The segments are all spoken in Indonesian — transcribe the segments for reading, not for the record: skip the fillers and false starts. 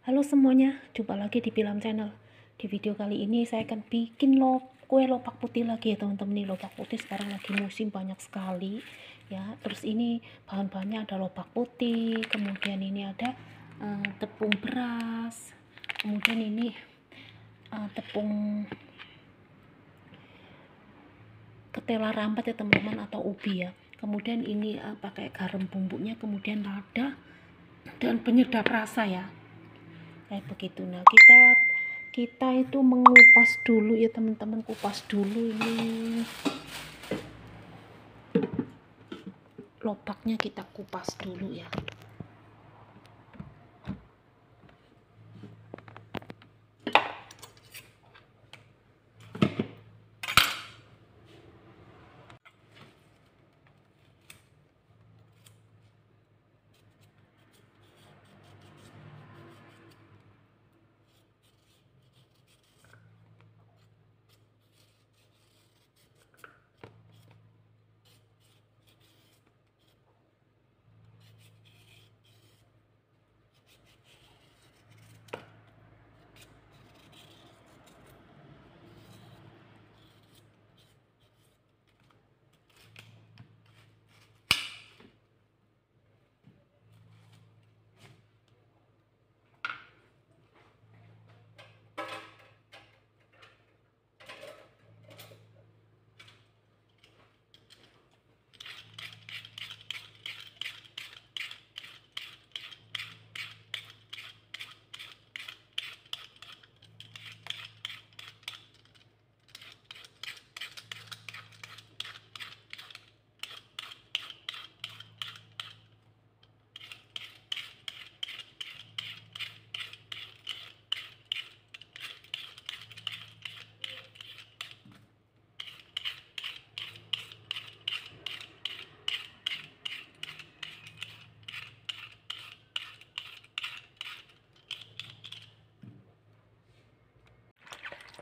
Halo semuanya, jumpa lagi di Pilam Channel. Di video kali ini saya akan bikin kue lopak putih lagi ya teman-teman. Nih lopak putih sekarang lagi musim banyak sekali ya. Terus ini bahan-bahannya ada lopak putih, kemudian ini ada tepung beras, kemudian ini tepung ketela rambat ya teman-teman, atau ubi ya. Kemudian ini pakai garam bumbunya, kemudian lada dan penyedap rasa ya, kayak begitu. Nah, kita itu mengupas dulu ya teman-teman, kupas dulu ini lopaknya, kita kupas dulu ya.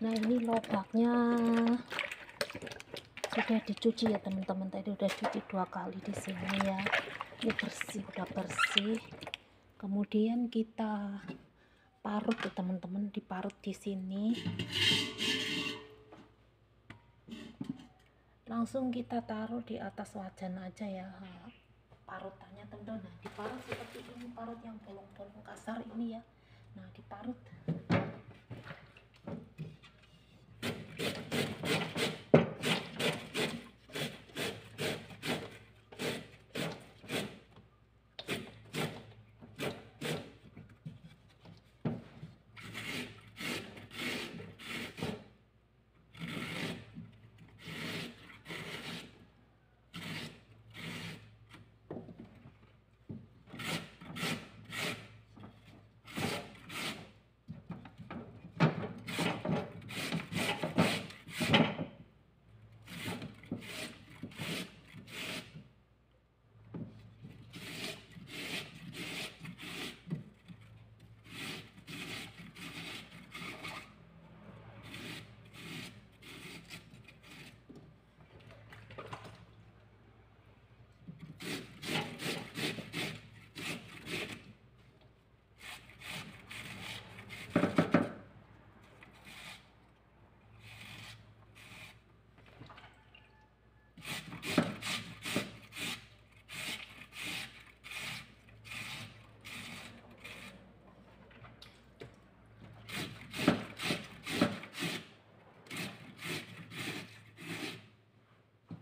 Nah, ini lobaknya sudah dicuci ya teman-teman. Tadi udah cuci 2 kali di sini ya. Ini bersih, udah bersih. Kemudian kita parut ya teman-teman, diparut di sini. Langsung kita taruh di atas wajan aja ya parutannya teman-teman. Nah, diparut seperti ini, parut yang bolong-bolong kasar ini ya. Nah, diparut.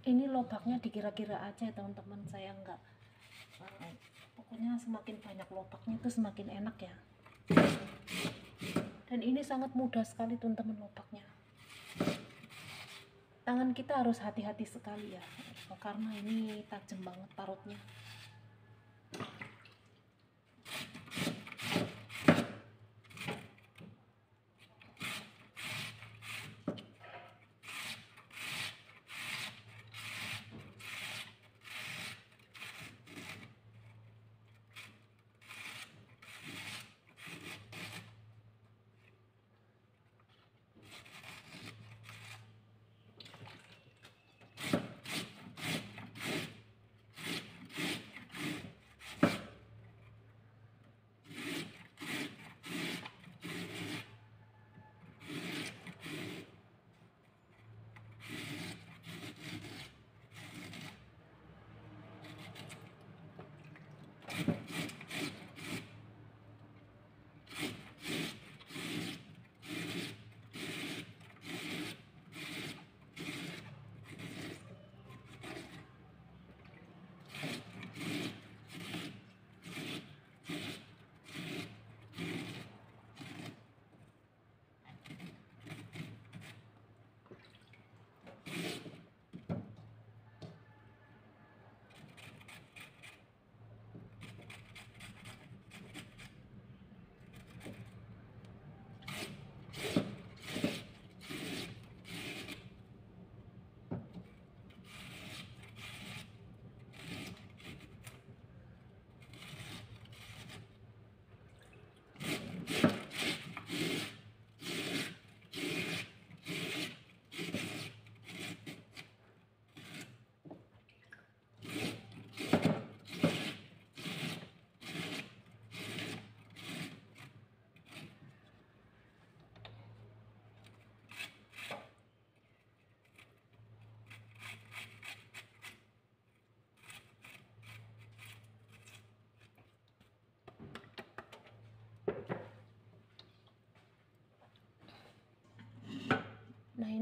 Ini lobaknya dikira-kira aja teman-teman, saya enggak pokoknya semakin banyak lobaknya itu semakin enak ya. Dan ini sangat mudah sekali teman-teman lobaknya. Tangan kita harus hati-hati sekali ya, karena ini tajam banget parutnya.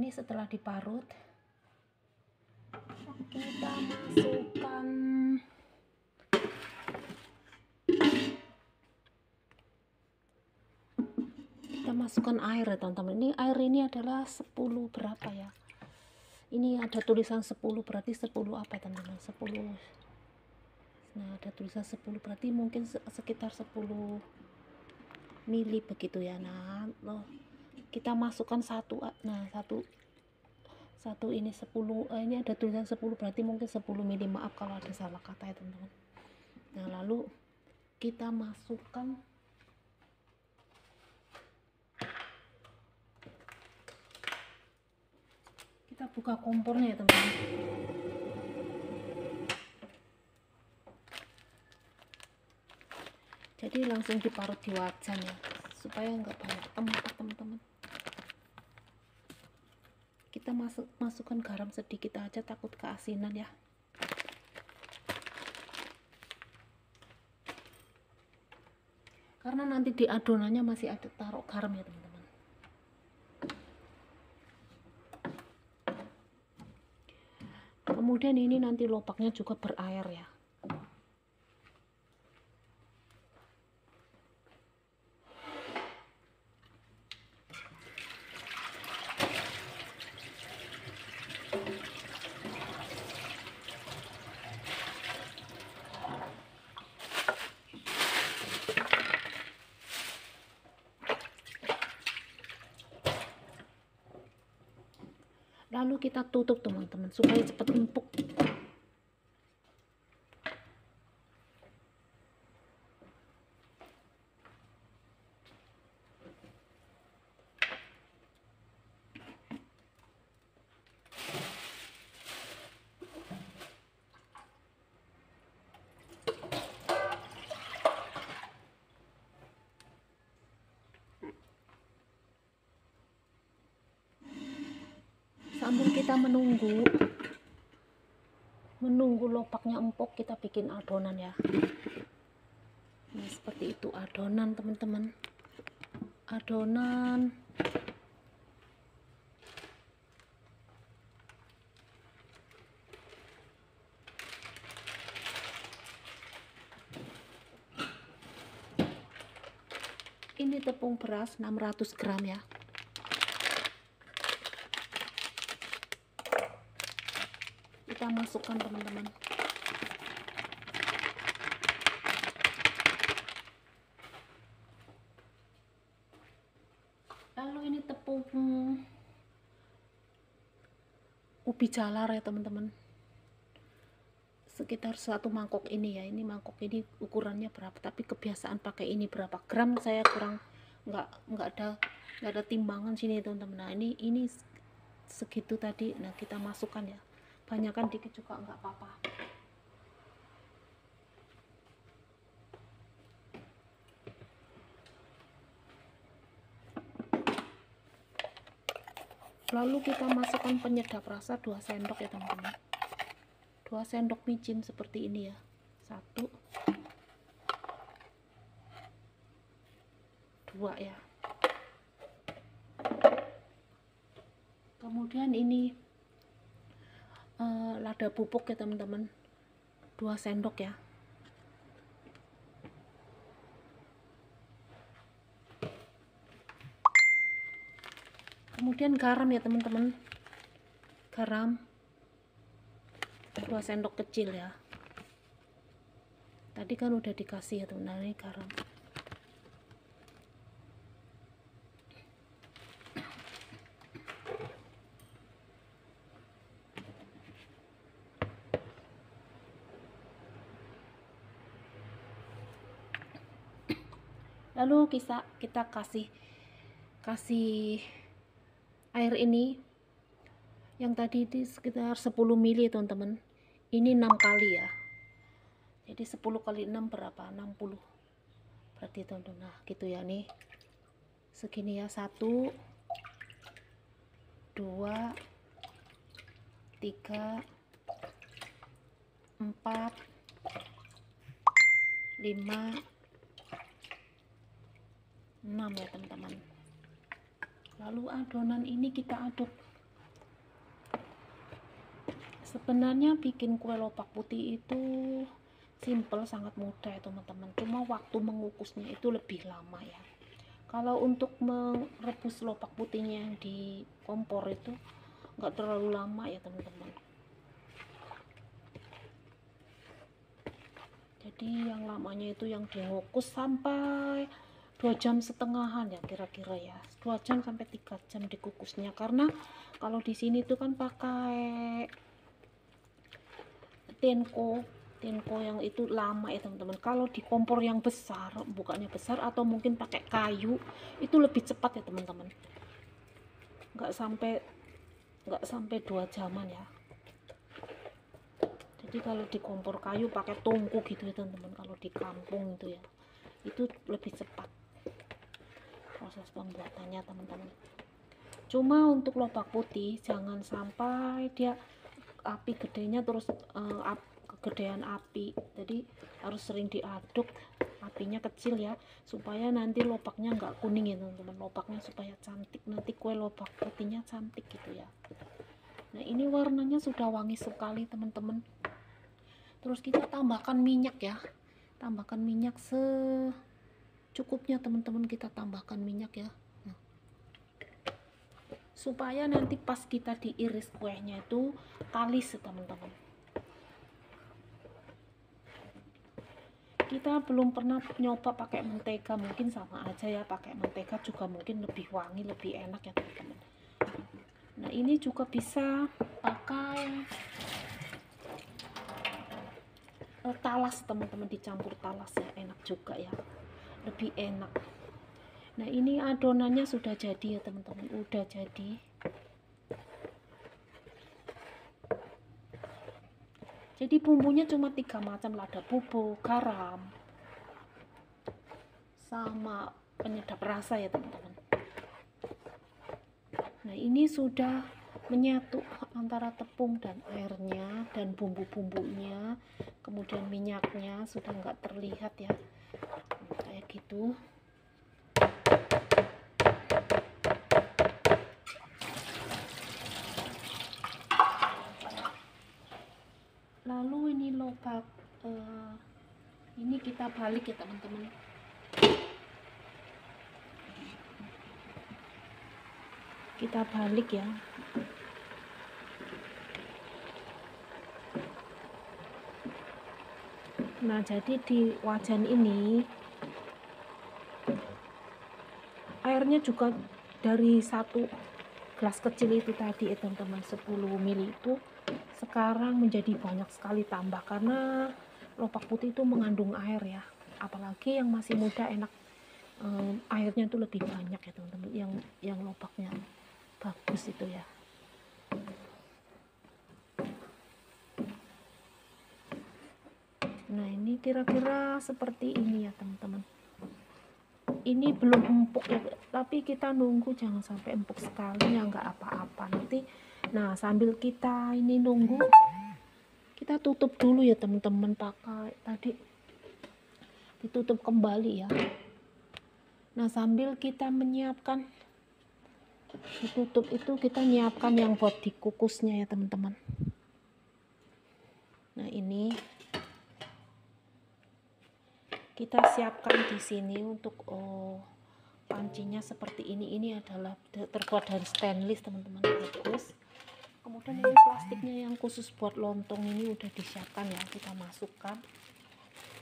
ini setelah diparut, kita masukkan air ya teman-teman. Ini air ini adalah 10 berapa ya, ini ada tulisan 10, berarti 10 apa teman-teman, 10. Nah, ada tulisan 10 berarti mungkin sekitar 10 mili begitu ya. Nah, kita masukkan satu, nah satu ini 10, ini ada tulisan 10 berarti mungkin 10 mili, maaf kalau ada salah kata ya teman-teman. Nah, lalu kita masukkan kita buka kompornya ya teman-teman. Jadi langsung diparut di wajan ya, supaya nggak banyak tempat teman-teman. Kita masukkan garam sedikit aja, takut keasinan ya. Karena nanti di adonannya masih ada taruh garam ya teman-teman. Kemudian ini nanti lobaknya juga berair ya. Lalu kita tutup teman-teman supaya cepat empuk. Sambil kita menunggu lobaknya empuk, kita bikin adonan ya. Nah, seperti itu adonan teman-teman. Adonan ini tepung beras 600 gram ya. Kita masukkan teman-teman. Lalu ini tepung ubi jalar ya teman-teman, sekitar 1 mangkok ini ya. Ini mangkok ini ukurannya berapa, tapi kebiasaan pakai ini berapa gram saya kurang, nggak ada timbangan sini teman-teman. Nah, ini segitu tadi. Nah, kita masukkan ya, banyakkan dikit juga nggak apa-apa. Lalu kita masukkan penyedap rasa 2 sendok ya teman-teman, 2 sendok micin seperti ini ya. 1 2 ya. Kemudian ini lada bubuk ya teman-teman, 2 sendok ya. Kemudian garam ya teman-teman, garam 2 sendok kecil ya. Tadi kan udah dikasih ya teman-teman, ini garam. Lalu kita kasih air ini yang tadi itu sekitar 10 mili teman-teman. Ini 6 kali ya. Jadi 10 kali 6 berapa? 60. Berarti teman-teman. Nah, gitu ya nih. Segini ya. 1 2 3 4 5 6 ya teman-teman. Lalu adonan ini kita aduk Sebenarnya bikin kue lopak putih itu simple, sangat mudah ya teman-teman, cuma waktu mengukusnya itu lebih lama ya. Kalau untuk merebus lopak putihnya yang di kompor itu nggak terlalu lama ya teman-teman. Jadi yang lamanya itu yang dikukus sampai 2,5 jam ya kira-kira ya, 2 jam sampai 3 jam dikukusnya. Karena kalau di sini tuh kan pakai tenko yang itu lama ya teman-teman. Kalau di kompor yang besar, bukannya besar atau mungkin pakai kayu, itu lebih cepat ya teman-teman, nggak sampai 2 jaman ya. Jadi kalau di kompor kayu pakai tungku gitu ya teman-teman, kalau di kampung itu ya itu lebih cepat proses pembuatannya teman-teman. Cuma untuk lopak putih jangan sampai dia api gedenya terus kegedean api, jadi harus sering diaduk, apinya kecil ya, supaya nanti lopaknya nggak kuning ya teman-teman, lopaknya supaya cantik, nanti kue lopak putihnya cantik gitu ya. Nah ini warnanya sudah wangi sekali teman-teman. Terus kita tambahkan minyak ya, tambahkan minyak secukupnya teman-teman, kita tambahkan minyak ya. Nah, supaya nanti pas kita diiris kuenya itu kalis teman-teman. Kita belum pernah nyoba pakai mentega, mungkin sama aja ya, pakai mentega juga mungkin lebih wangi, lebih enak ya teman-teman. Nah ini juga bisa pakai talas teman-teman, dicampur talas ya, enak juga ya, lebih enak. Nah ini adonannya sudah jadi ya teman-teman, udah jadi. Jadi bumbunya cuma 3 macam, ada bubuk, garam, sama penyedap rasa ya teman-teman. Nah ini sudah menyatu antara tepung dan airnya dan bumbu-bumbunya, kemudian minyaknya sudah nggak terlihat ya, kayak gitu. Lalu ini lopak ini kita balik ya teman-teman. Kita balik ya. Nah jadi di wajan ini airnya juga dari 1 gelas kecil itu tadi ya teman-teman, 10 ml itu sekarang menjadi banyak sekali tambah, karena lopak putih itu mengandung air ya, apalagi yang masih muda enak airnya itu lebih banyak ya teman-teman, yang lopaknya bagus itu ya. Nah ini kira-kira seperti ini ya teman-teman. Ini belum empuk ya, tapi kita nunggu jangan sampai empuk sekali ya, nggak apa-apa nanti. Nah sambil kita ini nunggu, kita tutup dulu ya teman-teman, pakai tadi ditutup kembali ya. Nah sambil kita menyiapkan ditutup itu, kita nyiapkan yang buat dikukusnya ya teman-teman. Nah ini kita siapkan di sini untuk pancinya seperti ini. Ini adalah terbuat dari stainless teman-teman, bagus. Kemudian ini plastiknya yang khusus buat lontong ini udah disiapkan ya, kita masukkan.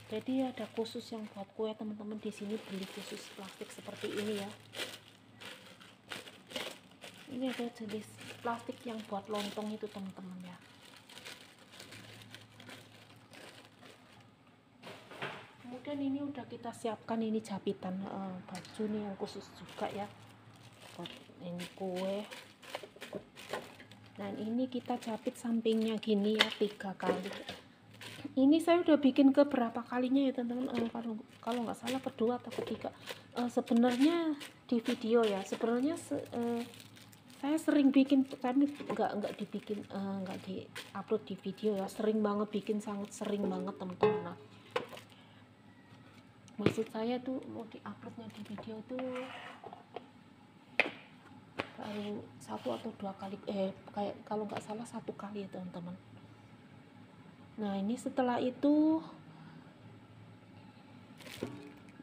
Jadi ada khusus yang buat kue teman-teman, di sini beli khusus plastik seperti ini ya. Ini ada jenis plastik yang buat lontong itu teman-teman ya. Kemudian ini udah kita siapkan ini japitan baju nih yang khusus juga ya buat ini kue. Dan ini kita jepit sampingnya gini ya 3 kali. Ini saya udah bikin ke berapa kalinya ya teman-teman, kalau nggak salah kedua atau ketiga. Sebenarnya di video ya, sebenarnya saya sering bikin, tapi nggak di-upload di video ya, sering banget bikin, sangat sering banget teman-teman. Nah, maksud saya tuh mau di-uploadnya di video tuh baru 1 atau 2 kali, kayak kalau nggak salah 1 kali ya teman-teman. Nah ini setelah itu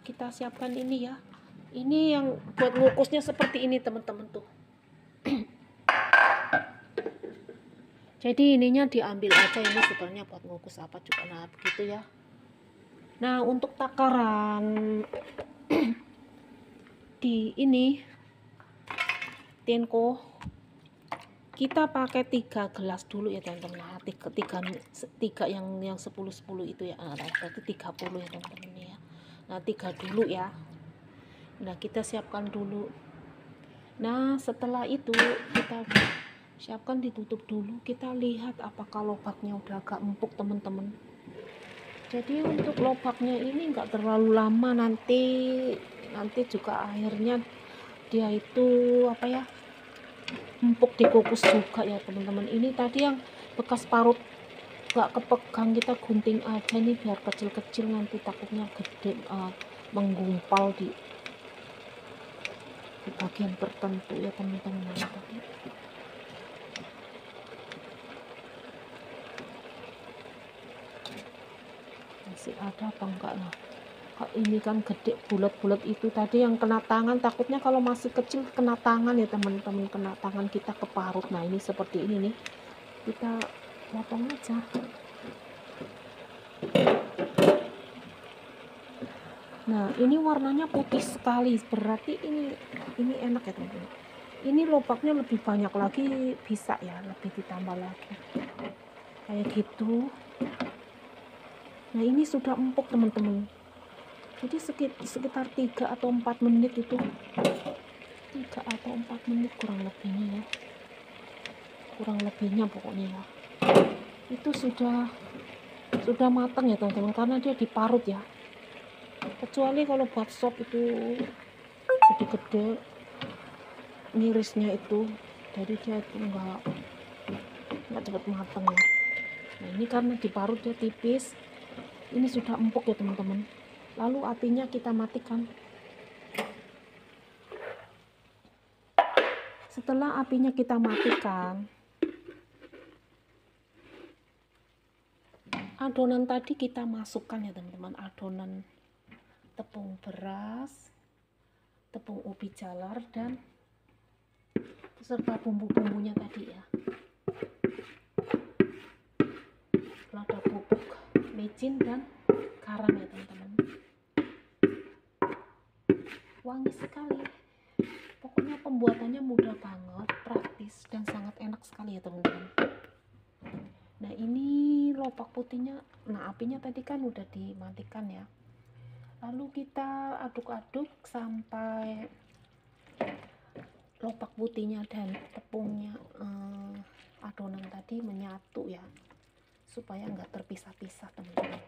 kita siapkan ini ya. Ini yang buat ngukusnya seperti ini teman-teman tuh. Jadi ininya diambil aja, ini sebenarnya buat ngukus apa juga, nah begitu ya. Nah untuk takaran di ini Tenko kita pakai 3 gelas dulu ya teman-teman. Nah, tiga yang 10 itu ya, nah, berarti 30 ya teman-teman ya. Nah 3 dulu ya. Nah kita siapkan dulu. Nah setelah itu kita siapkan, ditutup dulu, kita lihat apakah lobaknya udah agak empuk teman-teman. Jadi untuk lobaknya ini enggak terlalu lama, nanti juga akhirnya dia itu apa ya, empuk dikukus juga ya teman-teman. Ini tadi yang bekas parut nggak kepegang, kita gunting aja nih biar kecil-kecil, nanti takutnya gede menggumpal di bagian tertentu ya teman-teman. Tadi masih ada apa enggak, nah ini kan gede bulat-bulat itu tadi yang kena tangan, takutnya kalau masih kecil kena tangan ya teman-teman, kena tangan kita keparut. Nah ini seperti ini nih, kita potong aja. Nah ini warnanya putih sekali, berarti ini enak ya teman-teman. Ini lobaknya lebih banyak lagi bisa ya, lebih ditambah lagi kayak gitu. Nah ini sudah empuk teman-teman, jadi sekitar 3 atau 4 menit itu, 3 atau 4 menit kurang lebihnya pokoknya ya, itu sudah matang ya teman-teman, karena dia diparut ya. Kecuali kalau buat sop itu gede-gede mirisnya itu, jadi dia itu enggak cepat matang ya. Nah ini karena diparut dia tipis, ini sudah empuk ya teman-teman. Lalu apinya kita matikan. Setelah apinya kita matikan, adonan tadi kita masukkan ya teman-teman, adonan tepung beras, tepung ubi jalar, dan beserta bumbu-bumbunya tadi ya. Lada bubuk, micin, dan garam ya teman-teman. Wangi sekali, pokoknya pembuatannya mudah banget, praktis, dan sangat enak sekali ya teman-teman. Nah ini lobak putihnya, nah apinya tadi kan udah dimatikan ya. Lalu kita aduk-aduk sampai lobak putihnya dan tepungnya, adonan tadi menyatu ya, supaya nggak terpisah-pisah teman-teman.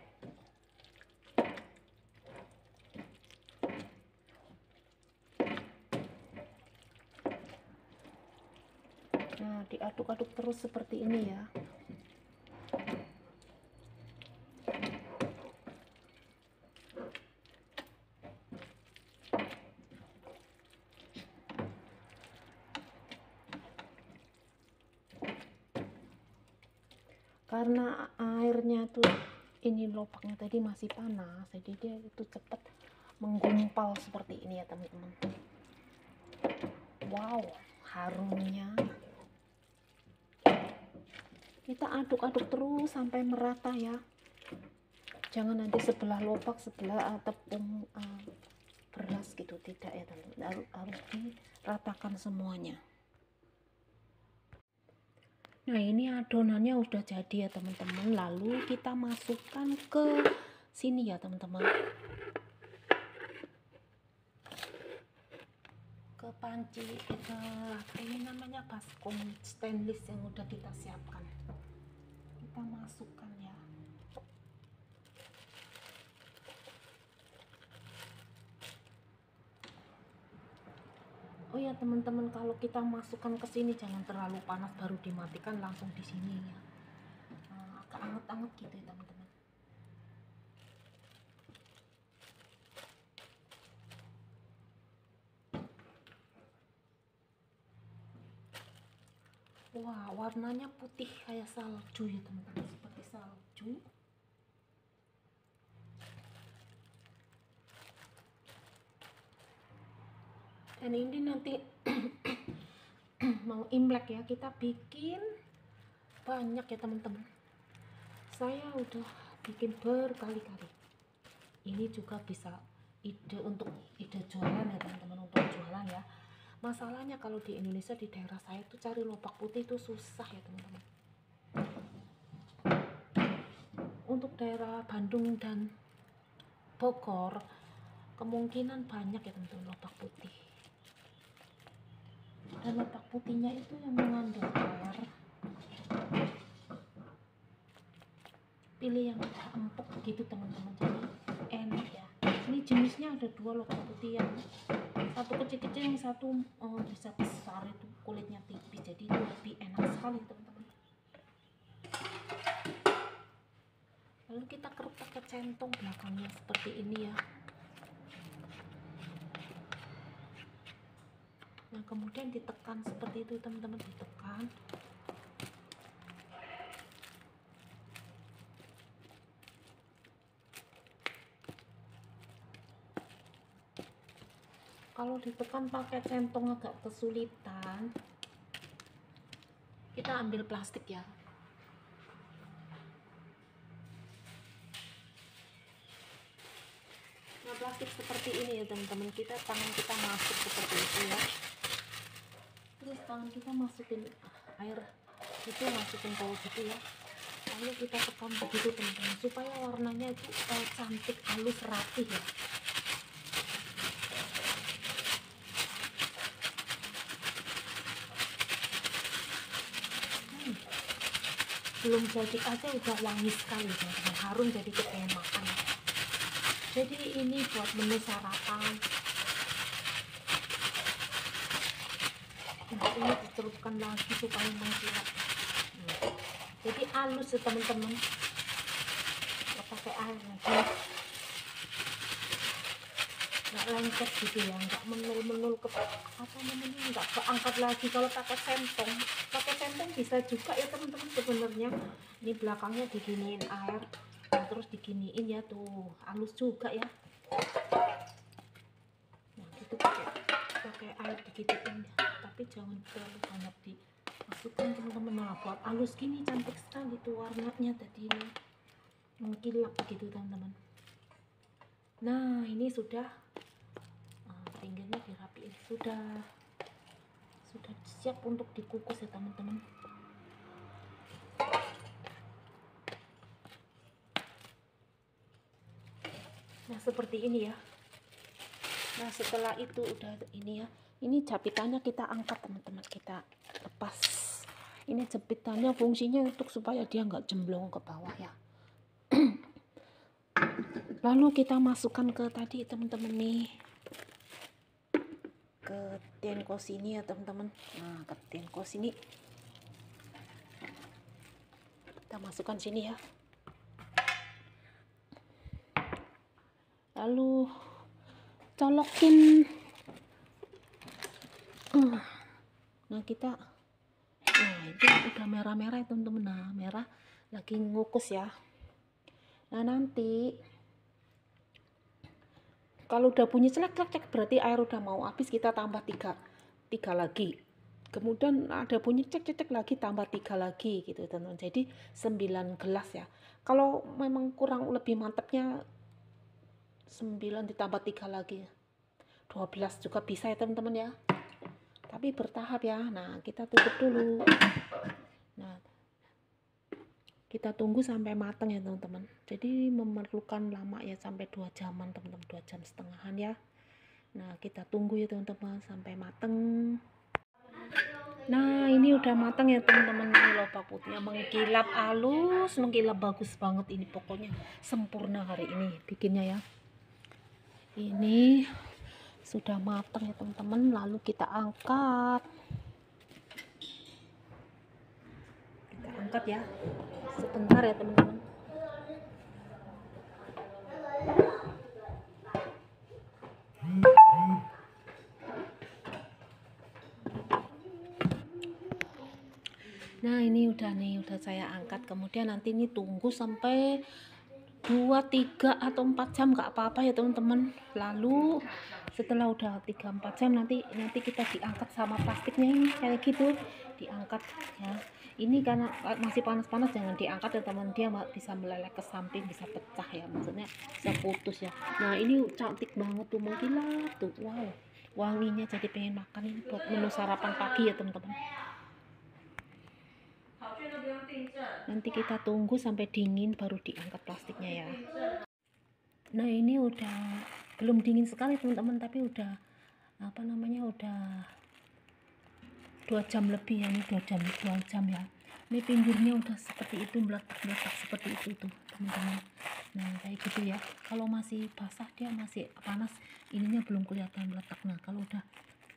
Nah diaduk-aduk terus seperti ini ya. Karena airnya tuh, ini lobaknya tadi masih panas, jadi dia itu cepat menggumpal seperti ini ya teman-teman. Wow, harumnya. Kita aduk-aduk terus sampai merata ya. Jangan nanti sebelah lobak, sebelah tepung beras gitu, tidak ya teman-teman. Harus diratakan semuanya. Nah ini adonannya udah jadi ya teman-teman. Lalu kita masukkan ke sini ya teman-teman, ke panci, ini namanya baskom stainless yang udah kita siapkan. Kita masukkan ya. Oh ya teman-teman, kalau kita masukkan ke sini jangan terlalu panas baru dimatikan, langsung di sini ya. Agak anget-anget gitu ya teman-teman. Wah, warnanya putih kayak salju ya teman-teman, seperti salju. keju. Dan ini nanti mau Imlek ya, kita bikin banyak ya teman-teman. Saya udah bikin berkali-kali. Ini juga bisa ide jualan ya teman-teman, untuk jualan ya. Masalahnya kalau di Indonesia, di daerah saya itu cari lopak putih itu susah ya teman-teman. Untuk daerah Bandung dan Bogor kemungkinan banyak ya teman-teman lopak putih. Dan lopak putihnya itu yang mengandung air. Pilih yang agak empuk gitu teman-teman, jadi enak ya. Ini jenisnya ada dua lopak putih, yang satu kecil-kecil, yang satu bisa besar, itu kulitnya tipis, jadi itu lebih enak sekali teman-teman. Lalu kita keruk pakai centong belakangnya seperti ini ya. Nah kemudian ditekan seperti itu teman-teman, ditekan. Kalau ditekan pakai centong agak kesulitan, kita ambil plastik ya. Nah plastik seperti ini ya teman-teman, tangan kita masuk seperti itu ya. Terus tangan kita masukin air itu, masukin bau gitu ya. Lalu kita tekan begitu teman-teman, supaya warnanya itu cantik, halus, rapih ya. Belum jadi aja udah wangi sekali teman-teman, harum, jadi kepengen makan. Jadi ini buat menu sarapan. Nah, ini dicelupkan lagi supaya mengkilap. Jadi halus ya teman-teman, nggak pakai air lagi, nggak lengket gitu ya, nggak menul ke apa namanya, nggak keangkat lagi. Kalau pakai sentong bisa juga ya teman-teman sebenarnya. Ini belakangnya diginiin air, nah, terus diginiin ya, tuh halus juga ya. Nah gitu, pakai air digituin, tapi jangan terlalu banyak dimasukkan teman-teman. Nah buat halus gini cantik sekali tuh warnanya, tadi ini mengkilap gitu teman-teman. Nah ini sudah, pinggirnya dirapiin, sudah siap untuk dikukus ya teman-teman. Nah seperti ini ya. Nah setelah itu udah ini ya, ini jepitannya kita angkat teman-teman, kita lepas. Ini jepitannya fungsinya untuk supaya dia nggak jemblong ke bawah ya. Lalu kita masukkan ke tadi teman-teman nih, ke tiengkos ini ya teman-teman. Nah ke tiengkos ini kita masukkan sini ya. Lalu colokin. Nah kita, nah itu udah merah-merah ya teman-teman. Nah merah, lagi ngukus ya. Nah nanti kalau udah bunyi celek berarti air udah mau habis, kita tambah 3 lagi. Kemudian ada bunyi cek lagi, tambah 3 lagi gitu teman-teman. Jadi 9 gelas ya. Kalau memang kurang lebih mantapnya 9 ditambah 3 lagi, 12 juga bisa ya teman-teman ya. Tapi bertahap ya. Nah kita tutup dulu. Nah kita tunggu sampai matang ya teman-teman. Jadi memerlukan lama ya, sampai 2 jaman teman-teman, 2 jam setengahan ya. Nah kita tunggu ya teman-teman sampai matang. Nah ini udah matang ya teman-teman, ini lopak putihnya mengkilap halus, mengkilap bagus banget. Ini pokoknya sempurna hari ini bikinnya ya. Ini sudah matang ya teman-teman. Lalu kita angkat ya, sebentar ya teman-teman. Nah ini udah saya angkat, kemudian nanti ini tunggu sampai 2, 3 atau 4 jam nggak apa-apa ya teman-teman. Lalu setelah udah 3, 4 jam nanti kita diangkat sama plastiknya ini kayak gitu, diangkat ya. Ini karena masih panas-panas jangan diangkat ya teman, dia bisa meleleh ke samping, bisa pecah ya, maksudnya bisa putus ya. Nah ini cantik banget tuh, mengkilap tuh, wow, wanginya jadi pengen makan. Ini buat menu sarapan pagi ya teman-teman. Nanti kita tunggu sampai dingin baru diangkat plastiknya ya. Nah ini udah belum dingin sekali teman-teman, tapi udah apa namanya, udah 2 jam lebih ya, ini 2 jam ya. Ini pinggirnya udah seperti itu, meletak seperti itu tuh teman-teman. Nah kayak gitu ya, kalau masih basah dia masih panas, ininya belum kelihatan meletak. Nah kalau udah,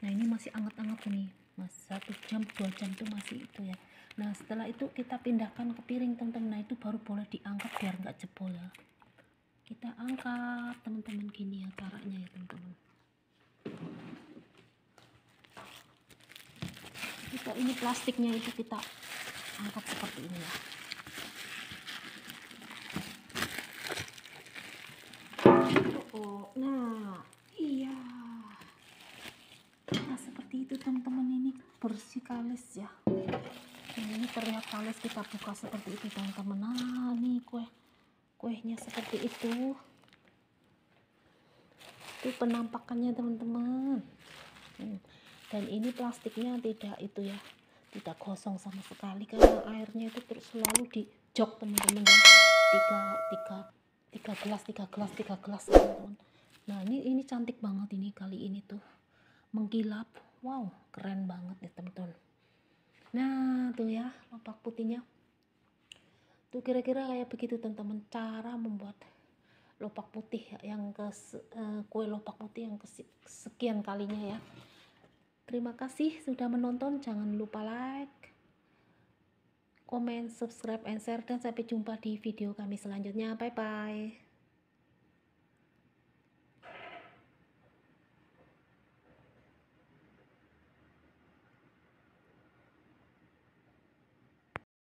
nah ini masih anget-anget nih mas, 1 jam 2 jam tuh masih itu ya. Nah setelah itu kita pindahkan ke piring teman-teman. Nah itu baru boleh diangkat biar nggak jebol ya. Kita angkat teman-teman, gini ya caranya ya teman-teman. Kita ini plastiknya itu kita angkat seperti ini ya. Oh, nah iya, nah seperti itu teman-teman, ini bersih kalis ya. Ini terlihat kalis, kita buka seperti itu teman-teman. Nah nih kuehnya seperti itu penampakannya teman-teman. Dan ini plastiknya tidak itu ya, tidak gosong sama sekali karena airnya itu terus selalu di jok teman-teman ya. Tiga gelas teman-teman. Nah ini cantik banget ini kali ini tuh, mengkilap, wow keren banget ya teman-teman. Nah tuh ya lopak putihnya tuh, kira-kira kayak begitu teman-teman cara membuat lopak putih yang kue lopak putih yang kesekian kalinya ya. Terima kasih sudah menonton, jangan lupa like, comment, subscribe, and share, dan sampai jumpa di video kami selanjutnya. Bye bye.